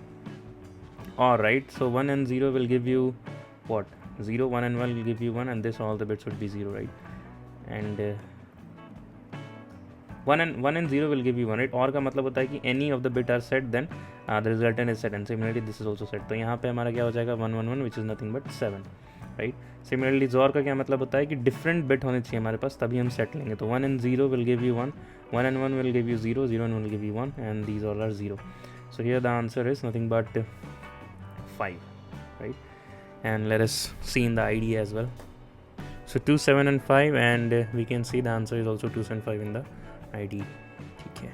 or right, so 1 and 0 will give you what? 0, 1 and 1 will give you 1 and this all the bits would be 0 right, and 1 and 0 will give you 1 right. और का मतलब होता है कि any of the bit are set then the resultant is set and similarly this is also set, तो यहाँ पे हमारा क्या हो जाएगा? 1 1 1 which is nothing but 7 right. Similarly जोर का क्या मतलब होता है कि different bit होने चाहिए हमारे पास तभी हम set लेंगे, तो 1 and 0 will give you 1, 1 and 1 will give you 0, 0 and 1 will give you 1 and these all are 0, so here the answer is nothing but 5 right. And let us see in the ID as well, so 2 7 and 5 and we can see the answer is also 2 7 5 in the ID. Okay,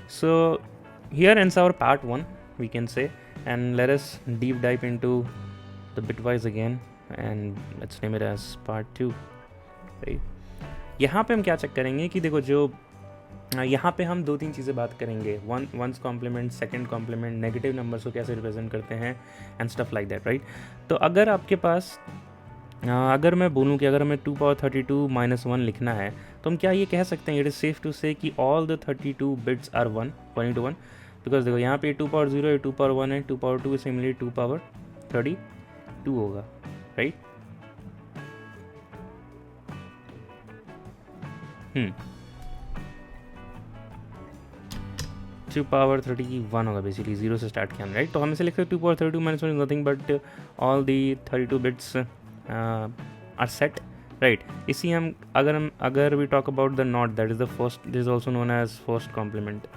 so here ends our part 1 we can say, and let us deep dive into the bitwise again and let's name it as part 2 right. यहाँ पे हम क्या check करेंगे कि देखो जो यहाँ पे हम 2-3 चीज़ें बात करेंगे, ones complement, second complement, negative numbers को कैसे रिप्रेजेंट करते हैं and stuff like that right. तो अगर आपके पास अगर मैं बोलूँ कि अगर हमें 2 power 32 - 1 लिखना है तो हम क्या ये कह सकते हैं, it is safe to say कि all the 32 bits are 1 1 to 1, because देखो यहाँ पे 2 power 0 है, 2 power 1 है, 2 power 2 सिमिलरली 2 power 32 होगा राइट। टू पावर 31 होगा बेसिकली, 0 से स्टार्ट किया राइट। तो हम इसे लिखते हैं 2 power 32 - 1 is nothing but all the 32 bits are set right. इसी हम अगर we talk about the not, that is the first, this is also known as first complement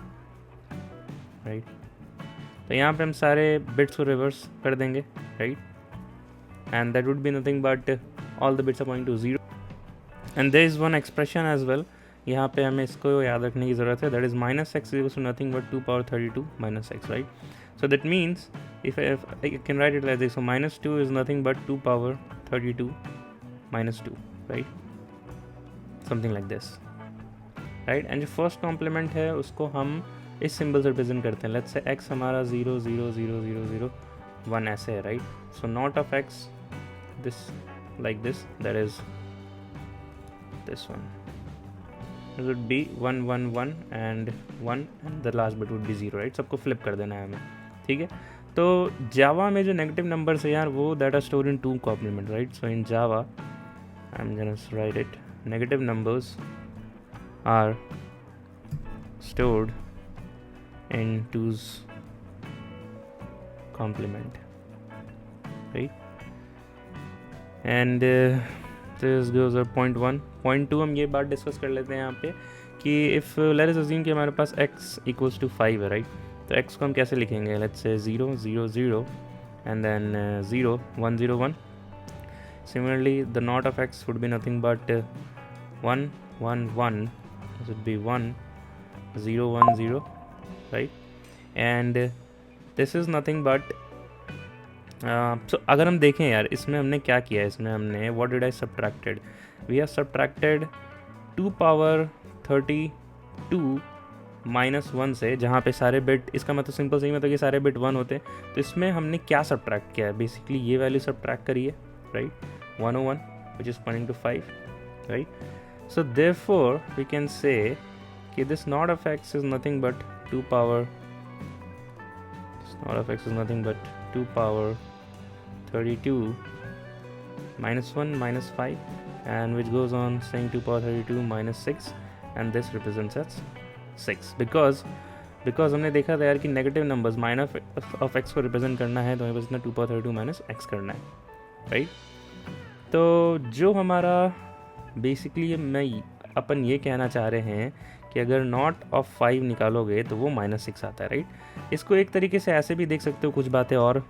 right. तो यहाँ पे हम सारे बिट्स को रिवर्स कर देंगे right, and that would be nothing but all the bits are going to 0 and there is one expression as well, यहाँ पे हमें इसको याद रखने की ज़रूरत है, that is -x equals to nothing but 2 power 32 - x right. So that means if I can write it like this, so -2 is nothing but 2 power 32 - 2 right, something like this right. and जो first complement है उसको हम इस symbol से represent करते हैं, let's say x हमारा 0 0 0 0 0 1 ऐसे है right. So not of x this like this, that is this one, it would be 1 1 1 and 1 and the last bit would be 0 right. सबको फ्लिप कर देना है हमें, ठीक है। तो जावा में जो नेगेटिव नंबर्स है यार वो that are stored in 2 complement right. So in Java I am gonna write it, negative numbers are stored in 2's complement right, and this goes up point 1 point 2। हम ये बात डिस्कस कर लेते हैं यहाँ पे कि इफ़ लेट अस अज्यूम कि हमारे पास x इक्वल्स टू 5 है राइट, तो x को हम कैसे लिखेंगे, let's say 0 0 0 and then 0 1 0 1। Similarly, the not of x would be nothing but 1 1 1. This would be 1 0 1 0, right? And this is nothing but so अगर हम देखें यार, इसमें हमने क्या किया है, इसमें हमने what did I subtracted? We have subtracted 2 power 32 minus 1 से, जहाँ पे सारे बिट, इसका मतलब सिंपल सही मतलब कि सारे बिट 1 होते हैं, तो इसमें हमने क्या सब्ट्रैक्ट किया है, बेसिकली ये वैल्यू सब्ट्रैक्ट करी है, right, 101 which is pointing to 5, right? So therefore we can say कि this not of x is nothing but 2 power, this not of x is nothing but 2 power 32 minus 1 minus 5, and which goes on saying 2 power 32 minus 6, and this represents as 6 because हमने देखा था यार कि negative numbers minus of x को represent करना है तो हमें बस इतना 2 पावर 32 माइनस एक्स करना है, राइट? तो जो हमारा बेसिकली अपन ये कहना चाह रहे हैं कि अगर नॉट ऑफ 5 निकालोगे तो वो -6 आता है, राइट? इसको एक तरीके से ऐसे भी देख सकते हो, कुछ बातें और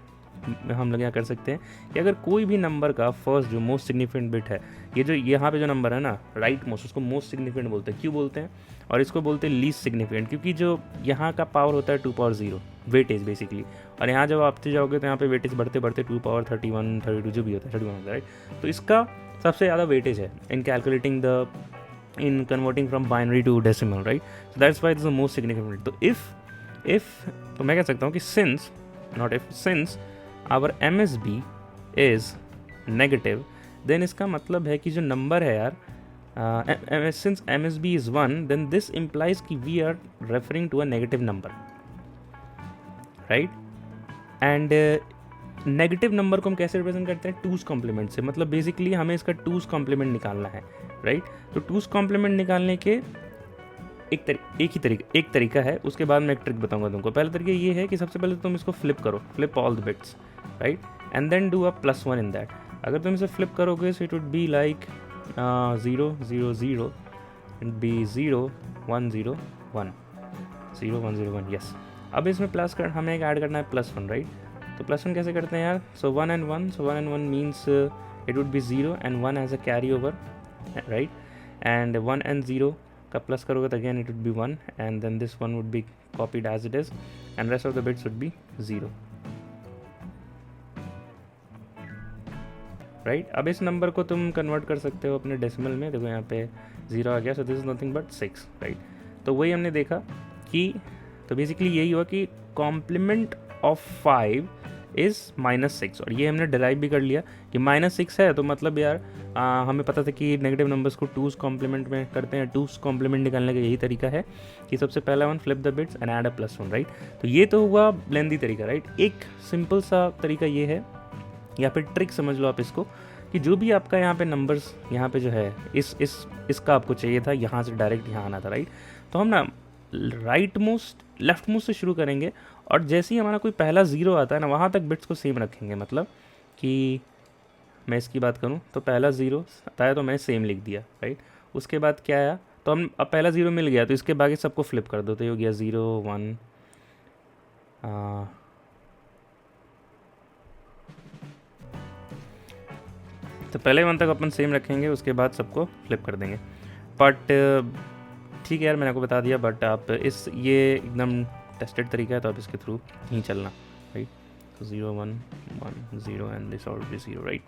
हम लोग यहाँ कर सकते हैं कि अगर कोई भी नंबर का फर्स्ट जो मोस्ट सिग्निफिकेंट बिट है, ये जो यहाँ पे जो नंबर है ना राइट मोस्ट, उसको मोस्ट सिग्निफिकेंट बोलते हैं। क्यों बोलते हैं? और इसको बोलते हैं लीस्ट सिग्निफिकेंट, क्योंकि जो यहाँ का पावर होता है 2 पावर 0 वेटेज बेसिकली, और यहाँ जब आते जाओगे तो यहाँ पे वेटेज बढ़ते बढ़ते 2 पावर 31 32 जो भी होता है 31 होता है, राइट? तो इसका सबसे ज़्यादा वेटेज है इन calculating the in converting from binary to decimal, right? So that's why it is the most significant. तो if तो मैं कह सकता हूँ कि since our MSB is negative, then इसका मतलब है कि जो नंबर है यार, since MSB is 1, then this implies कि we are referring to a negative number, right? And negative number को हम कैसे रिप्रेजेंट करते हैं? 2's कॉम्प्लीमेंट से, मतलब बेसिकली हमें इसका 2's कॉम्प्लीमेंट निकालना है, राइट? तो 2's कॉम्प्लीमेंट निकालने के एक तरीका है, उसके बाद मैं एक ट्रिक बताऊंगा तुमको। पहला तरीका ये है कि सबसे पहले तुम इसको फ्लिप करो, flip all the bits, right, and then do a +1 in that. अगर तुम इसे फ्लिप करोगे so it would be like 0 0 0 and b 0 1 0 1 0 1 0 1, yes. अब इसमें प्लस कर हमें एक ऐड करना है +1, राइट? तो +1 कैसे करते हैं यार? सो 1 and 1, so 1 and 1 means it would be 0 and 1 as a carry over, right? And 1 and 0 का प्लस करोगे तो again it would be 1, and then this 1 would be copied as it is, and rest of the bits would be 0, right? अब इस number को तुम convert कर सकते हो अपने डेसिमल में, देखो यहाँ पे 0 आ गया, so this is nothing but 6, right? तो वही हमने देखा कि तो बेसिकली यही हुआ कि कॉम्प्लीमेंट ऑफ 5 इज़ -6, और ये हमने डिराइव भी कर लिया कि -6 है तो मतलब यार हमें पता था कि नेगेटिव नंबर्स को 2's कॉम्प्लीमेंट में करते हैं। 2's कॉम्प्लीमेंट निकालने का यही तरीका है कि सबसे पहला 1 flip the bits and add a +1, right? तो ये तो हुआ लेंदी तरीका, राइट? एक सिंपल सा तरीका ये है, या फिर ट्रिक समझ लो आप इसको, कि जो भी आपका यहाँ पे नंबर्स यहाँ पे जो है इसका आपको चाहिए था, यहाँ से डायरेक्ट यहाँ आना था, राइट? तो हम ना लेफ्ट मोस्ट से शुरू करेंगे, और जैसे ही हमारा कोई पहला 0 आता है ना, वहाँ तक बिट्स को सेम रखेंगे। मतलब कि मैं इसकी बात करूँ तो पहला 0 आता है तो मैंने सेम लिख दिया, राइट? उसके बाद क्या आया, तो हम अब पहला 0 मिल गया तो इसके बाकी सबको फ्लिप कर दो, तो ये हो गया 0 1, तो पहले 1 तक अपन सेम रखेंगे, उसके बाद सबको फ्लिप कर देंगे। बट ठीक है यार, मैंने आपको बता दिया, बट आप ये एकदम टेस्टेड तरीका है तो आप इसके थ्रू नहीं चलना, राइट? तो 0 1 1 0 and this all be 0, right?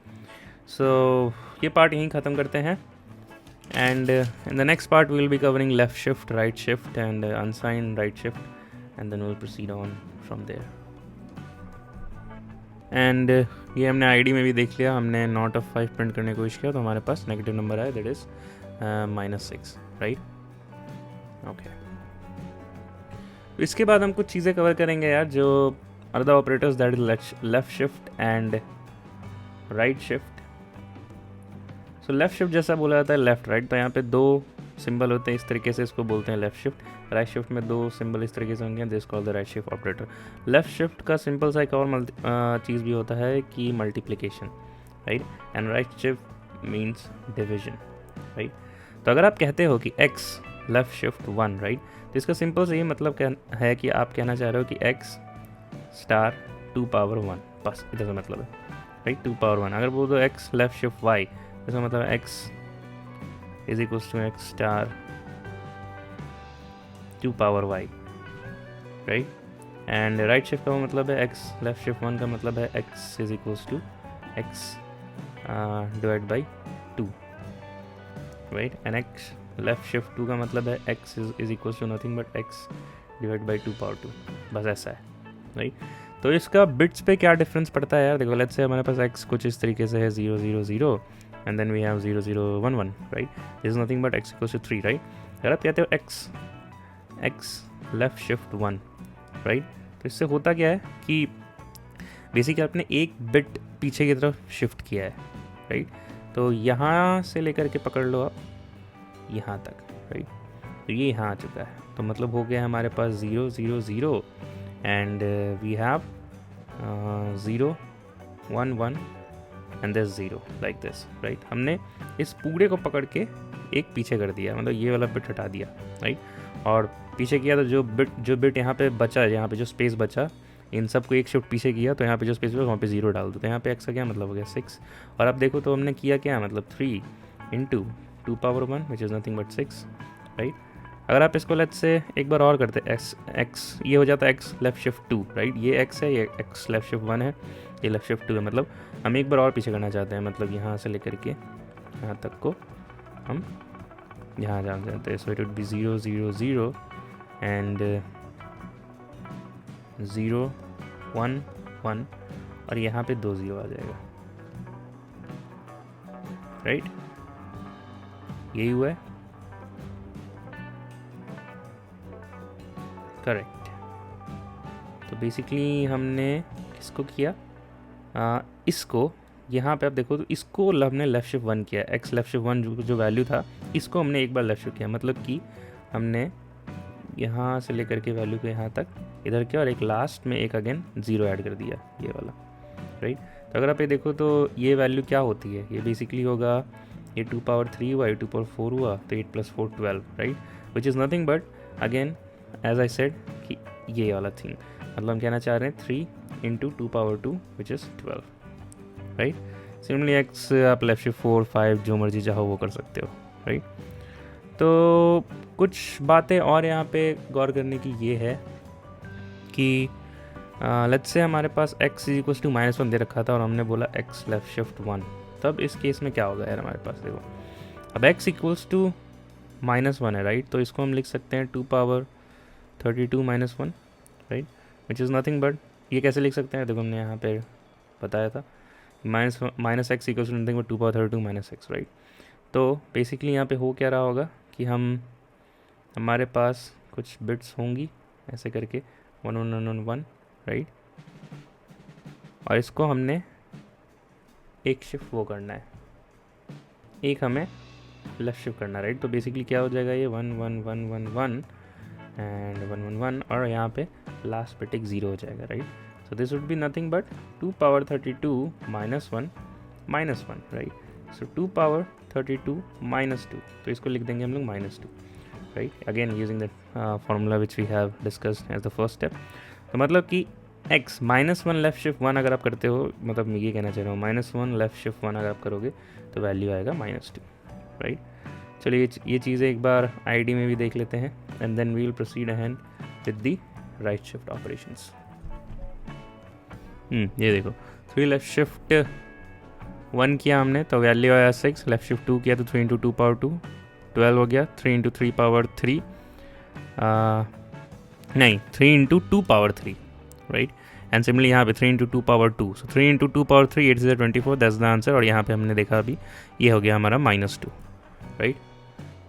So ये पार्ट यहीं ख़त्म करते हैं, and in the next part we will be covering left shift, right shift and unsigned right shift, and then we will proceed on from there. And ये हमने ID में भी देख लिया, हमने नॉट ऑफ 5 प्रिंट करने की कोशिश किया तो हमारे पास नेगेटिव नंबर आया, दैट इज़ -6, राइट? ओके, इसके बाद हम कुछ चीज़ें कवर करेंगे यार, जो other operators, that is left shift and right shift. So left shift जैसा बोला जाता है लेफ्ट राइट, तो यहाँ पे 2 सिंबल होते हैं, इस तरीके से इसको बोलते हैं लेफ्ट शिफ्ट। राइट शिफ्ट में 2 सिंबल इस तरीके से होंगे, this called the right shift operator. Left shift का सिंपल सा एक और चीज़ भी होता है कि multiplication, right? And right shift means division, right? तो अगर आप कहते हो कि x लेफ्ट शिफ्ट 1, राइट, तो इसका सिंपल से ये मतलब है कि आप कहना चाह रहे हो कि x स्टार 2 पावर 1, बस इधर से मतलब है, राइट, 2 पावर 1। अगर बोल दो x लेफ्ट शिफ्ट y, इसका मतलब x is equals to x star 2 power y, right. And right shift का मतलब है x लेफ्ट शिफ्ट 1 का मतलब है x is equals to x divide by 2, right. And x left shift 2 का मतलब है x is equals to nothing but x divide by 2 power 2, बस ऐसा है, राइट। तो इसका बिट्स पे क्या डिफरेंस पड़ता है यार, देखो लेट्स से हमारे पास x कुछ इस तरीके से है 0 0 0 and then we have 0 0 1 1, right. This is nothing but x equals to 3, right. अगर आप कहते हो x लेफ्ट शिफ्ट 1, राइट, तो इससे होता क्या है कि बेसिकली आपने एक बिट पीछे की तरफ शिफ्ट किया है, राइट। तो यहाँ से लेकर के पकड़ लो आप यहाँ तक, राइट। तो ये यहाँ आ चुका है, तो मतलब हो गया हमारे पास 0 0 0 and we have 0 1 1 and this 0 like this, right. हमने इस पूरे को पकड़ के एक पीछे कर दिया, मतलब ये वाला बिट हटा दिया, राइट। और पीछे किया तो जो बिट यहाँ पे बचा, यहाँ पे जो स्पेस बचा, इन सब को एक शिफ्ट पीछे किया, तो यहाँ पे जो स्पेस बचा वहाँ पे 0 डाल दो, तो यहाँ पे x का क्या मतलब हो गया 6। और अब देखो तो हमने किया क्या, मतलब 3 into 2 power 1 which is nothing but 6, right. अगर आप इसको लेट्स से एक बार और करते x ये हो जाता है x लेफ्ट शिफ्ट 2, राइट। ये x है, ये x लेफ्ट शिफ्ट 1 है, ये लेफ्ट शिफ्ट 2 है। मतलब हम एक बार और पीछे करना चाहते हैं, मतलब यहाँ से लेकर के यहाँ तक को हम यहाँ जाना चाहते हैं। सो इट वुड बी 0 0 0 एंड 0 1 1 और यहाँ पे 2 0 आ जाएगा, राइट। यही हुआ है, करेक्ट। तो बेसिकली हमने किसको किया, इसको यहाँ पे आप देखो तो इसको हमने लेफ्ट शिफ्ट 1 किया, x लेफ्ट शिफ्ट 1 जो वैल्यू था इसको हमने एक बार लेफ्ट शिफ्ट किया, मतलब कि हमने यहाँ से लेकर के वैल्यू को यहाँ तक इधर किया और एक लास्ट में एक अगेन 0 ऐड कर दिया, ये वाला, राइट। तो अगर आप ये देखो तो ये वैल्यू क्या होती है, ये बेसिकली होगा ये 2 पावर 3 हुआ, ये 2 पावर 4 हुआ, तो 8 + 4 12, right, which is nothing but again as I said कि ये वाला थिंग, मतलब हम कहना चाह रहे हैं 3 into 2 power 2 which is 12, right. Similarly x आप लेफ्ट शिफ्ट 4 5 जो मर्जी चाहो वो कर सकते हो, राइट। तो कुछ बातें और यहाँ पे गौर करने की ये है कि लेट्स से हमारे पास x इज इक्वल्स टू -1 दे रखा था और हमने बोला x लेफ्ट शिफ्ट 1, तब इस केस में क्या होगा यार हमारे पास, देखो अब x इक्वल्स टू -1 है, राइट। तो इसको हम लिख सकते हैं 2 power 32 -1, right, which is nothing but ये कैसे लिख सकते हैं, देखो हमने यहाँ पे बताया था minus x equals to nothing but 2 power 32 - x, right. तो बेसिकली यहाँ पे हो क्या रहा होगा कि हमारे पास कुछ बिट्स होंगी ऐसे करके 1 1 1 1 1, राइट, और इसको हमने एक शिफ्ट वो करना है, एक हमें लेफ्ट शिफ्ट करना है, राइट। तो बेसिकली क्या हो जाएगा, ये 1 1 1 1 1 एंड 1 1 1 और यहाँ पे लास्ट बिट एक 0 हो जाएगा, right. So this would be nothing but 2 power 32 -1 -1, right. So 2 power 32 -2, तो इसको लिख देंगे हम लोग -2, right, again using that formula which we have discussed as the first step. तो मतलब कि x -1 लेफ्ट शिफ्ट 1 अगर आप करते हो, मतलब मैं ये कहना चाह रहा हूँ -1 लेफ्ट शिफ्ट 1 अगर आप करोगे तो वैल्यू आएगा -2, राइट। चलिए ये चीज़ें एक बार आईडी में भी देख लेते हैं and then we will proceed ahead with the right shift operations. ये देखो 3 लेफ्ट शिफ्ट 1 किया हमने तो वैल्यू आया 6, लेफ्ट शिफ्ट 2 किया तो 3 इंटू 2 पावर 2 12 हो गया, 3 इंटू 3 पावर 3 नहीं 3 into 2 power 3, right. And similarly यहाँ पे 3 इंटू 2 पावर 2, सो 3 इंटू 2 पावर 3 8 से 24, दैट्स द आंसर। और यहाँ पे हमने देखा अभी ये हो गया हमारा -2, राइट।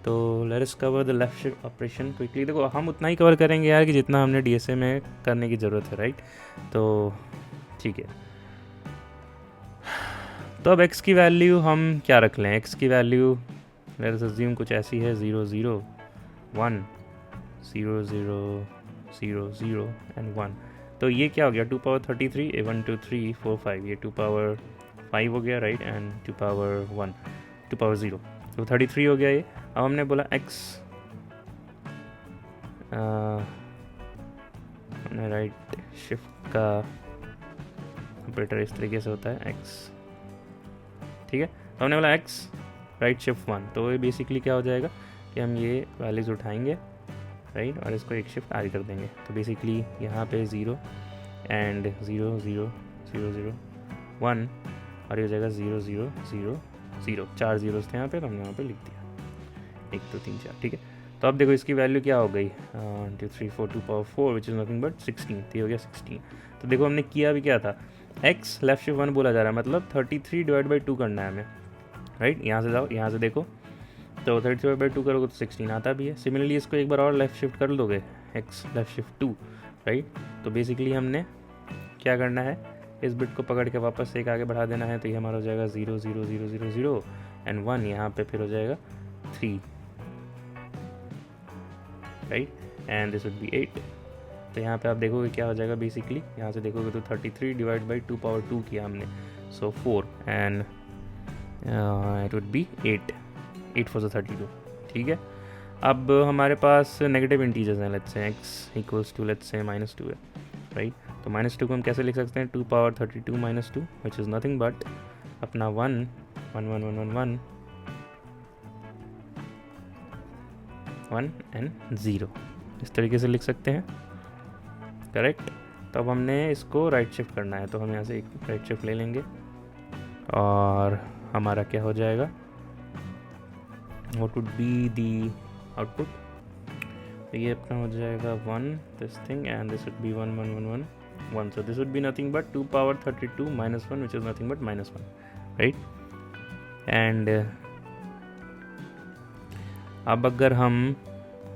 तो let us cover the left shift operation quickly. देखो हम उतना ही कवर करेंगे यार कि जितना हमने डीएसए में करने की ज़रूरत है, राइट। तो ठीक है, तो अब x की वैल्यू हम क्या रख लें, x की वैल्यू लेट अस अज्यूम कुछ ऐसी है 0 0 1 0 0 0 0 एंड 1। तो ये क्या हो गया 2 पावर 33 1 2 3 4 5, ये 2 पावर 5 हो गया, राइट, एंड 2 पावर 1 2 पावर 0, तो 33 हो गया ये। अब हमने बोला x हमने राइट शिफ्ट का ऑपरेटर इस तरीके से होता है x, ठीक है। तो हमने बोला x राइट शिफ्ट 1, तो ये बेसिकली क्या हो जाएगा कि हम ये वैल्यूज़ उठाएंगे राइट, और इसको एक शिफ्ट आगे कर देंगे। तो बेसिकली यहाँ पे 0 एंड 0 0 0 0 1 और ये हो जाएगा 0 0 0 0, 4 जीरोस थे यहाँ पे, तो हमने यहाँ पे लिख दिया 1 2 3 4, ठीक है। तो अब देखो इसकी वैल्यू क्या हो गई 2 3 4 2 power 4 which is nothing but 16, तो ये हो गया 16। तो देखो हमने किया भी क्या था, x लेफ्ट शिफ्ट 1 बोला जा रहा है, मतलब 33 डिवाइड बाई 2 करना है हमें राइट। यहाँ से जाओ, यहाँ से देखो, तो 33 बाई 2 करोगे तो 16 आता भी है। सिमिलरली इसको एक बार और लेफ्ट शिफ्ट कर लोगे, x लेफ्ट शिफ्ट 2 राइट। तो बेसिकली हमने क्या करना है, इस बिट को पकड़ के वापस एक आगे बढ़ा देना है, तो ये हमारा हो जाएगा 0 0 0 0 0 एंड 1, यहाँ पे फिर हो जाएगा 3 right, and this would be 8। तो यहाँ पे आप देखोगे क्या हो जाएगा, बेसिकली यहाँ से देखोगे तो 33 डिवाइड बाई 2 पावर 2 किया हमने, so 4 and it would be 8 4 32, ठीक है। अब हमारे पास नेगेटिव इंटीजर्स हैं, let's say x equals to let's say -2 है राइट। तो -2 को हम कैसे लिख सकते हैं, 2 power 32 -2 which is nothing but अपना 1 1 1 1 1 1 1 एंड 0, इस तरीके से लिख सकते हैं करेक्ट। तो अब हमने इसको राइट शिफ्ट करना है, तो हम यहाँ से एक राइट शिफ्ट ले लेंगे और हमारा क्या हो जाएगा, what would be the output, तो ये अपना हो जाएगा 1 this thing and this would be 1 1 1 1 1, so this would be nothing but 2 power 32 minus 1 which is nothing but -1 right। and अब अगर हम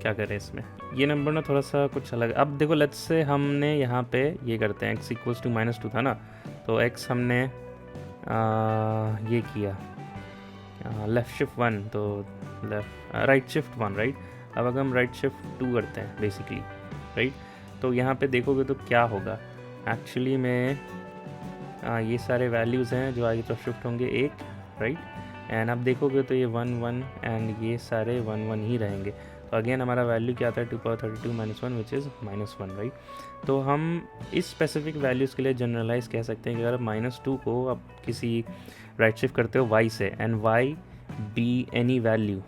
क्या करें इसमें, ये नंबर ना थोड़ा सा कुछ अलग। अब देखो लेट्स से हमने यहाँ पे ये करते हैं x इक्वल्स टू -2 था ना, तो x हमने ये किया लेफ्ट शिफ्ट 1, तो राइट शिफ्ट 1 राइट। अब अगर हम राइट शिफ्ट 2 करते हैं बेसिकली राइट, तो यहाँ पे देखोगे तो क्या होगा एक्चुअली में, ये सारे वैल्यूज़ हैं जो आगे तरफ शिफ्ट होंगे 1 राइट, एंड अब देखोगे तो ये 1 1 एंड ये सारे 1 1 ही रहेंगे। तो अगेन हमारा वैल्यू क्या आता है, 2 पावर 32 -1 विच इज़ -1 राइट। तो हम इस स्पेसिफिक वैल्यूज़ के लिए जनरलाइज कह सकते हैं कि अगर -2 को आप किसी राइट शिफ्ट करते हो y से and y be any value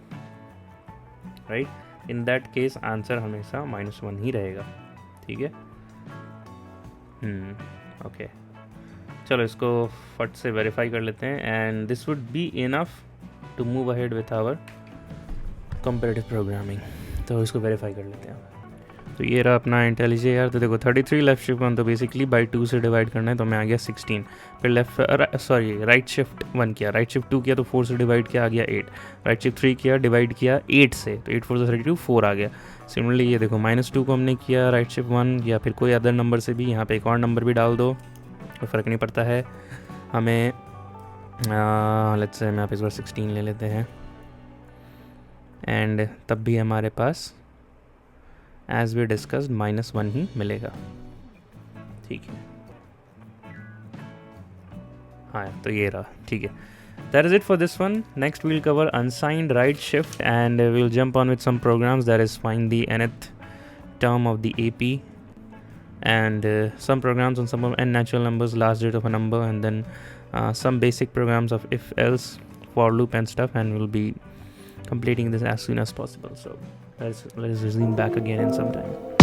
right, in that case answer हमेशा -1 ही रहेगा, ठीक है। ओके चलो इसको फट से वेरीफाई कर लेते हैं and this would be enough to move ahead with our comparative programming. तो इसको वेरीफाई कर लेते हैं। तो ये रहा अपना इंटेलिजे यार। तो देखो 33 लेफ्ट शिफ्ट 1, तो बेसिकली बाई 2 से डिवाइड करना है, तो मैं आ गया 16। फिर राइट शिफ्ट 1 किया, राइट शिफ्ट 2 किया तो 4 से डिवाइड किया, आ गया 8। राइट शिफ्ट 3 किया, डिवाइड किया 8 से, तो 8 4 से 32 4 आ गया। सिमिलरली ये देखो -2 को हमने किया राइट शिफ्ट 1, या फिर कोई अदर नंबर से भी, यहाँ पे एक और नंबर भी डाल दो, कोई फ़र्क नहीं पड़ता है हमें। लेट्स से हम यहाँ पे इस बार 16 ले लेते हैं एंड तब भी हमारे पास एज वी डिस्कस्ड -1 ही मिलेगा, ठीक है। हाँ तो ये रहा, ठीक है। That is it for this one. Next we'll cover unsigned right shift and we'll jump on with some programs, that is find the nth term of the AP and some programs on some of n natural numbers, last digit of a number, and then some basic programs of if else, for loop and stuff, and we'll be completing this as soon as possible. So let's resume back again in some time.